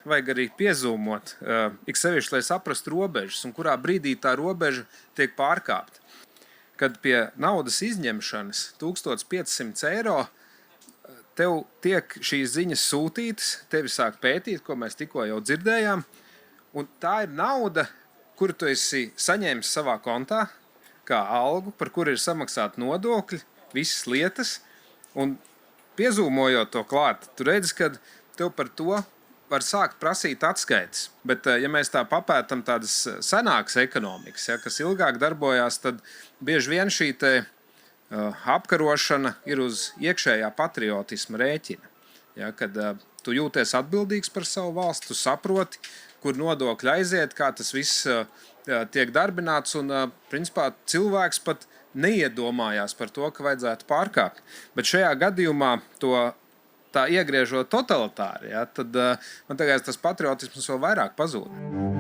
Vajag arī piezūmot, ik sevišķi, lai saprastu robežas un kurā brīdī tā robeža tiek pārkāpta. Kad pie naudas izņemšanas 1500 eiro tev tiek šīs ziņas sūtītas, tevi sāk pētīt, ko mēs tikko jau dzirdējām, un tā ir nauda, kuru tu esi saņēmis savā kontā, kā algu, par kuru ir samaksāti nodokļi, visas lietas, un piezūmojot to klāt, tu redzi, ka tev par to var sākt prasīt atskaites. Bet, ja mēs tā papētam tādas senākas ekonomikas, ja, kas ilgāk darbojās, tad bieži vien šī apkarošana ir uz iekšējā patriotisma rēķina. Ja, kad tu jūties atbildīgs par savu valsti, tu saproti, kur nodokļi aiziet, kā tas viss tiek darbināts, un principā cilvēks pat neiedomājās par to, ka vajadzētu pārkāpt. Bet šajā gadījumā tā iegriežot totalitāri, ja, tad man tagad tas patriotisms vēl vairāk pazūd.